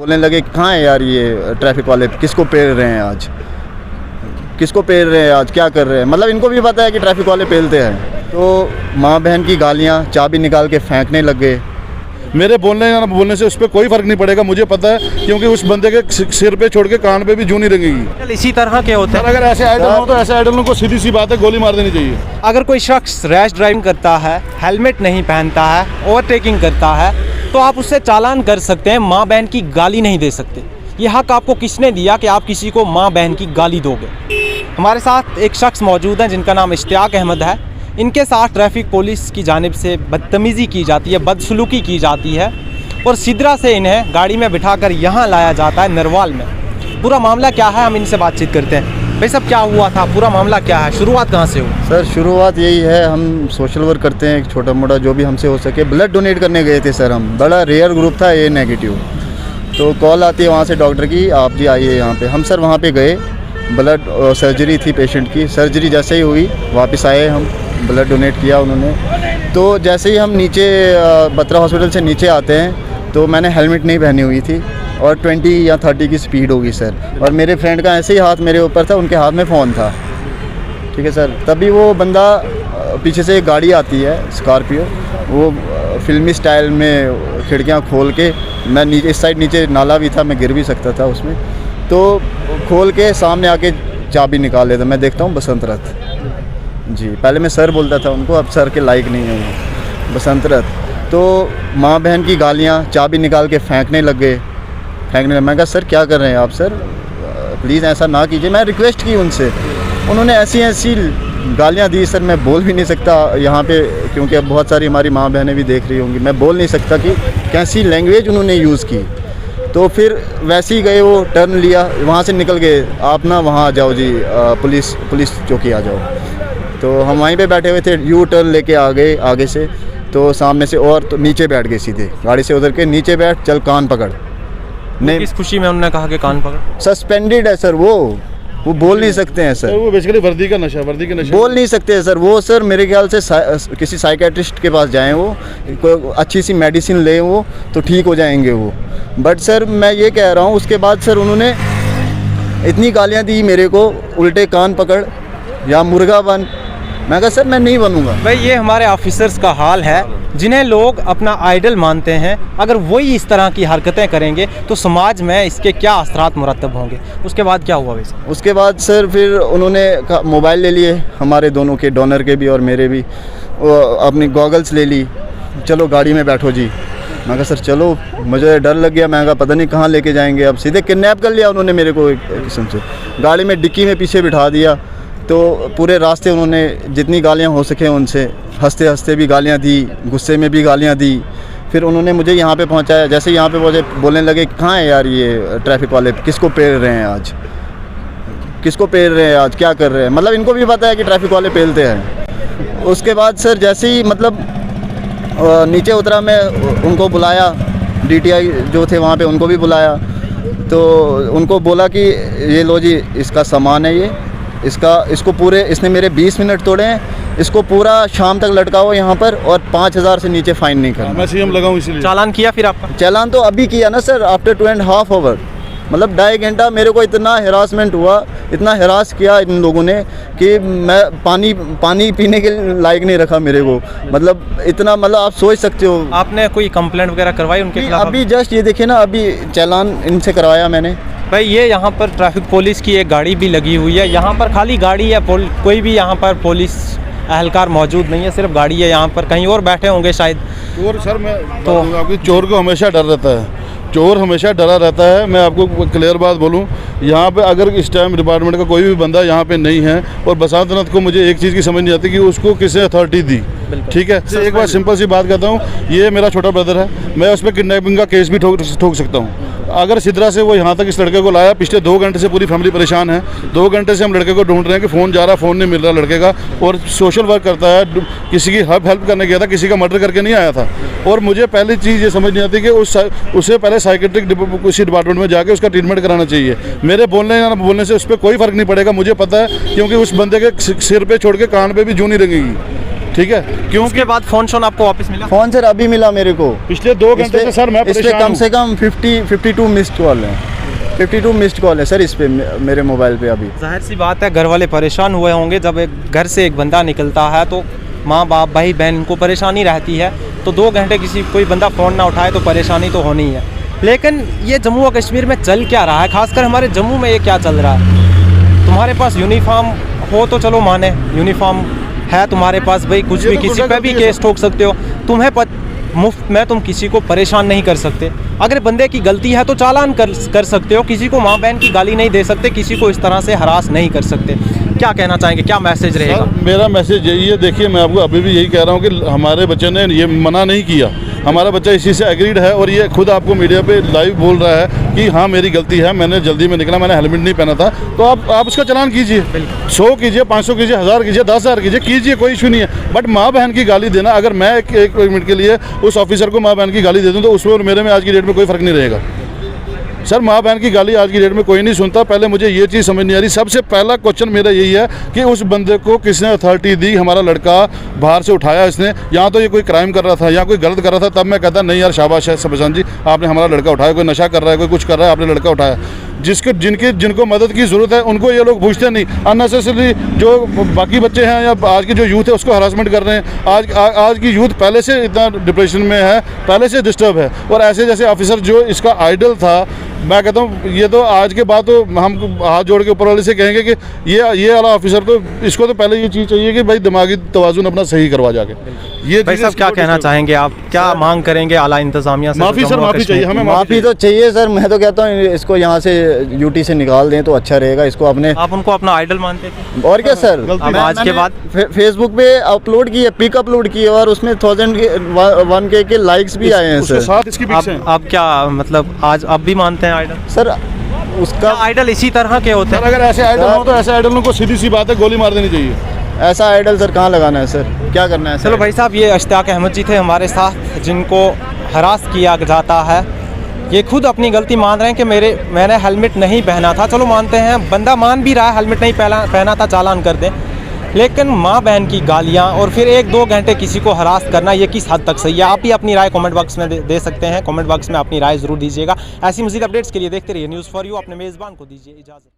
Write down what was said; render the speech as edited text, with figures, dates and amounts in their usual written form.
बोलने लगे कहाँ है यार ये ट्रैफिक वाले, किसको पेल रहे हैं आज, किसको पेल रहे हैं आज, क्या कर रहे हैं। मतलब इनको भी पता है कि ट्रैफिक वाले पेलते हैं। तो माँ बहन की गालियाँ चाबी निकाल के फेंकने लग गए। मेरे बोलने या ना बोलने से उस पर कोई फ़र्क नहीं पड़ेगा, मुझे पता है, क्योंकि उस बंदे के सिर पे छोड़ के कान पे भी जूं नहीं रंगेगी। इसी तरह के होते हैं। अगर ऐसे आइडल हो तो ऐसे आइडलों को सीधी सी बात है गोली मार देनी चाहिए। अगर कोई शख्स रैश ड्राइविंग करता है, हेलमेट नहीं पहनता है, ओवरटेकिंग करता है, तो आप उससे चालान कर सकते हैं, माँ बहन की गाली नहीं दे सकते। ये हक आपको किसने दिया कि आप किसी को माँ बहन की गाली दोगे। हमारे साथ एक शख्स मौजूद हैं जिनका नाम इश्तियाक अहमद है। इनके साथ ट्रैफिक पुलिस की जानिब से बदतमीज़ी की जाती है, बदसलूकी की जाती है और सिदरा से इन्हें गाड़ी में बिठाकर यहाँ लाया जाता है नरवाल में। पूरा मामला क्या है, हम इनसे बातचीत करते हैं। भाई साहब, क्या हुआ था, पूरा मामला क्या है, शुरुआत कहाँ से हुई? सर शुरुआत यही है, हम सोशल वर्क करते हैं, एक छोटा मोटा जो भी हमसे हो सके। ब्लड डोनेट करने गए थे सर हम, बड़ा रेयर ग्रुप था ए नेगेटिव। तो कॉल आती है वहाँ से डॉक्टर की, आप जी आइए यहाँ पे। हम सर वहाँ पे गए, ब्लड सर्जरी थी पेशेंट की। सर्जरी जैसे ही हुई वापस आए हम, ब्लड डोनेट किया उन्होंने। तो जैसे ही हम नीचे बत्रा हॉस्पिटल से नीचे आते हैं तो मैंने हेलमेट नहीं पहनी हुई थी और 20 या 30 की स्पीड होगी सर। और मेरे फ्रेंड का ऐसे ही हाथ मेरे ऊपर था, उनके हाथ में फ़ोन था, ठीक है सर। तभी वो बंदा पीछे से एक गाड़ी आती है स्कॉर्पियो, वो फिल्मी स्टाइल में खिड़कियां खोल के, मैं नीचे इस साइड नीचे नाला भी था, मैं गिर भी सकता था उसमें, तो खोल के सामने आके चाबी निकाल लेता। मैं देखता हूँ बसंत रथ जी, पहले मैं सर बोलता था उनको, अब सर के लायक नहीं है वो, बसंत रथ। तो माँ बहन की गालियाँ चाबी निकाल के फेंकने लग गए। मैं कहा सर क्या कर रहे हैं आप सर, प्लीज़ ऐसा ना कीजिए। मैं रिक्वेस्ट की उनसे, उन्होंने ऐसी गालियाँ दी सर, मैं बोल भी नहीं सकता यहाँ पे, क्योंकि अब बहुत सारी हमारी माँ बहनें भी देख रही होंगी। मैं बोल नहीं सकता कि कैसी लैंग्वेज उन्होंने यूज़ की। तो फिर वैसे ही गए, वो टर्न लिया, वहाँ से निकल गए, आप ना वहाँ आ जाओ जी, पुलिस चौकी आ जाओ। तो हम वहीं पे बैठे हुए थे, यू टर्न लेके आ गए आगे से, तो सामने से और तो नीचे बैठ गए सीधे, गाड़ी से उधर के नीचे बैठ, चल कान पकड़। नहीं, किस खुशी में उन्होंने कहा कि कान पकड़? सस्पेंडेड है सर वो बोल नहीं सकते हैं सर। वो बेसिकली वर्दी के नशा बोल नहीं सकते हैं सर वो। सर मेरे ख्याल से किसी साइकेट्रिस्ट के पास जाएं, वो कोई अच्छी सी मेडिसिन लें, वो तो ठीक हो जाएंगे वो। बट सर मैं ये कह रहा हूँ, उसके बाद सर उन्होंने इतनी गालियाँ दी मेरे को, उल्टे कान पकड़ या मुर्गा बन। मैं कहा सर मैं नहीं बनूंगा। भाई ये हमारे ऑफिसर्स का हाल है, जिन्हें लोग अपना आइडल मानते हैं। अगर वही इस तरह की हरकतें करेंगे तो समाज में इसके क्या असरात मुरतब होंगे। उसके बाद क्या हुआ वैसे? उसके बाद सर फिर उन्होंने मोबाइल ले लिए हमारे दोनों के, डोनर के भी और मेरे भी, अपनी गॉगल्स ले ली, चलो गाड़ी में बैठो जी। मैं कहा सर चलो, मुझे डर लग गया, मैं कहा पता नहीं कहाँ लेके जाएंगे, अब सीधे किडनैप कर लिया उन्होंने मेरे को एक किस्म से। गाड़ी में डिक्की में पीछे बिठा दिया, तो पूरे रास्ते उन्होंने जितनी गालियाँ हो सके उनसे हंसते हंसते भी गालियाँ दी, गुस्से में भी गालियाँ दी। फिर उन्होंने मुझे यहाँ पे पहुँचाया, जैसे यहाँ पे मुझे बोलने लगे कहाँ है यार ये ट्रैफिक वाले, किसको पेल रहे हैं आज, किसको पेल रहे हैं आज, क्या कर रहे हैं। मतलब इनको भी पता है कि ट्रैफिक वाले पेलते हैं। उसके बाद सर जैसे ही मतलब नीचे उतरा, मैं उनको बुलाया, DTI जो थे वहाँ पे उनको भी बुलाया। तो उनको बोला कि ये लो जी इसका सामान है, ये इसको पूरे, इसने मेरे 20 मिनट तोड़े हैं, इसको पूरा शाम तक लटकाओ यहाँ पर और 5000 से नीचे फ़ाइन नहीं करना। मैं CM लगाऊँ इसलिए। चालान किया फिर आपका? चालान तो अभी किया ना सर, आफ्टर 2.5 आवर, मतलब 2.5 घंटा मेरे को इतना हरासमेंट हुआ, इतना हरास किया इन लोगों ने कि मैं पानी पीने के लायक नहीं रखा मेरे को। मतलब इतना, मतलब आप सोच सकते हो। आपने कोई कंप्लेंट वगैरह करवाई उनके खिलाफ? अभी जस्ट ये देखिए ना, अभी चालान इनसे करवाया मैंने। भाई ये यहाँ पर ट्रैफिक पुलिस की एक गाड़ी भी लगी हुई है, यहाँ पर खाली गाड़ी है, कोई भी यहाँ पर पुलिस अहलकार मौजूद नहीं है, सिर्फ गाड़ी है। यहाँ पर कहीं और बैठे होंगे शायद। चोर सर, मैं तो आपकी चोर को हमेशा डर रहता है, चोर हमेशा डरा रहता है। मैं आपको क्लियर बात बोलूं, यहाँ पे अगर इस टाइम डिपार्टमेंट का कोई भी बंदा यहाँ पे नहीं है, और बसंत रथ को मुझे एक चीज़ की समझ नहीं आती कि उसको किसने अथॉरिटी दी। ठीक है, एक बार सिंपल सी बात कहता हूँ, ये मेरा छोटा ब्रदर है, मैं उस पर किडनैपिंग का केस भी ठोक सकता हूँ। अगर सिदरा से वो यहाँ तक इस लड़के को लाया, पिछले 2 घंटे से पूरी फैमिली परेशान है। 2 घंटे से हम लड़के को ढूंढ रहे हैं कि फ़ोन जा रहा, फ़ोन नहीं मिल रहा लड़के का, और सोशल वर्क करता है, किसी की हेल्प करने गया था, किसी का मर्डर करके नहीं आया था। और मुझे पहली चीज़ ये समझ नहीं आती कि उससे पहले साइकेट्रिक किसी डिपार्टमेंट में जाके उसका ट्रीटमेंट कराना चाहिए। मेरे बोलने या ना बोलने से उस पर कोई फ़र्क नहीं पड़ेगा, मुझे पता है, क्योंकि उस बंदे के सिर पे छोड़ के कान पे भी जूं नहीं रंगेगी। ठीक है, क्योंकि उसके बाद फ़ोन शोन आपको वापस मिला? फ़ोन सर अभी मिला मेरे को। पिछले 2 घंटे से सर मैं इस पे परेशान कम हूँ। से कम 52 मिस्ड कॉल है, 52 मिस्ड कॉल है सर इस पे मेरे मोबाइल पे अभी। जाहिर सी बात है घर वाले परेशान हुए होंगे, जब एक घर से एक बंदा निकलता है तो माँ बाप भाई बहन इनको परेशानी रहती है, तो 2 घंटे कोई बंदा फ़ोन ना उठाए तो परेशानी तो होनी है। लेकिन ये जम्मू और कश्मीर में चल क्या रहा है, खासकर हमारे जम्मू में ये क्या चल रहा है? तुम्हारे पास यूनिफॉर्म हो तो चलो माने, यूनिफॉर्म है तुम्हारे पास, भाई कुछ भी किसी पे भी केस ठोक सकते हो, तुम्हें मुफ्त में तुम किसी को परेशान नहीं कर सकते। अगर बंदे की गलती है तो चालान कर सकते हो, किसी को माँ बहन की गाली नहीं दे सकते, किसी को इस तरह से हरास नहीं कर सकते। क्या कहना चाहेंगे, क्या मैसेज रहेगा? मेरा मैसेज यही है, देखिए मैं आपको अभी भी यही कह रहा हूँ कि हमारे बच्चे ने ये मना नहीं किया, हमारा बच्चा इस चीज़ से एग्रीड है और ये खुद आपको मीडिया पे लाइव बोल रहा है कि हाँ मेरी गलती है, मैंने जल्दी में निकला, मैंने हेलमेट नहीं पहना था। तो आप उसका चालान कीजिए, 100 कीजिए, 500 कीजिए, 1000 कीजिए, 10,000 कीजिए, कोई इशू नहीं है। बट माँ बहन की गाली देना, अगर मैं एक मिनट के लिए उस ऑफिसर को माँ बहन की गाली दे दूँ तो उसमें और मेरे में आज की डेट में कोई फ़र्क नहीं रहेगा। सर माँ बहन की गाली आज की डेट में कोई नहीं सुनता। पहले मुझे ये चीज़ समझ नहीं आ रही। सबसे पहला क्वेश्चन मेरा यही है कि उस बंदे को किसने अथॉरिटी दी, हमारा लड़का बाहर से उठाया इसने, यहाँ तो ये कोई क्राइम कर रहा था या कोई गलत कर रहा था, तब मैं कहता नहीं यार शाबाश है सबजान जी, आपने हमारा लड़का उठाया, कोई नशा कर रहा है, कोई कुछ कर रहा है, आपने लड़का उठाया। जिनको मदद की ज़रूरत है उनको ये लोग पूछते नहीं, अननेसेसरी जो बाकी बच्चे हैं या आज की जो यूथ है उसको हरासमेंट कर रहे हैं। आज की यूथ पहले से इतना डिप्रेशन में है, पहले से डिस्टर्ब है, और ऐसे जैसे ऑफिसर जो इसका आइडल था, मैं कहता हूँ ये तो आज के बाद तो हम हाथ जोड़ के ऊपर वाले से कहेंगे कि ये वाला ऑफिसर तो इसको तो पहले ये चीज़ चाहिए कि भाई दिमागी तवाजुन अपना सही करवा जाके। ये भाई साहब क्या कहना चाहेंगे आप, क्या मांग करेंगे आला इंतजामिया से? माफ़ी सर, माफ़ी चाहिए हमें, माफ़ी तो चाहिए सर। मैं तो कहता हूँ इसको यहाँ से यूटी से निकाल दें तो अच्छा रहेगा। इसको अपने आप उनको अपना आइडल मानते थे? और क्या सर, अब आज के बाद फेसबुक पे अपलोड की है, पिक अपलोड की है और उसमें 1001 के लाइक्स भी आए हैं उसके सर। साथ इसकी पिक्स हैं। आप क्या मतलब आज अब भी मानते हैं आइडल? सर उसका आइडल इसी तरह के होते सर हैं। अगर ऐसे आइडल हो तो ऐसे आइडलों को सीधी सी बात है गोली मार देनी चाहिए। ऐसा आइडल सर कहाँ लगाना है सर, क्या करना है? चलो भाई साहब, ये अश्ताक अहमद जी थे हमारे साथ, जिनको हरास किया जाता है। ये खुद अपनी गलती मान रहे हैं कि मैंने हेलमेट नहीं पहना था। चलो मानते हैं, बंदा मान भी रहा है हेलमेट नहीं पहना था, चालान कर दें। लेकिन माँ बहन की गालियाँ और फिर 1-2 घंटे किसी को हरास करना, ये किस हद तक सही है? आप भी अपनी राय कमेंट बॉक्स में दे सकते हैं। कमेंट बॉक्स में अपनी राय ज़रूर दीजिएगा। ऐसी मज़ीद अपडेट्स के लिए देखते रहिए न्यूज़ फॉर यू। अपने मेज़बान को दीजिए इजाज़त।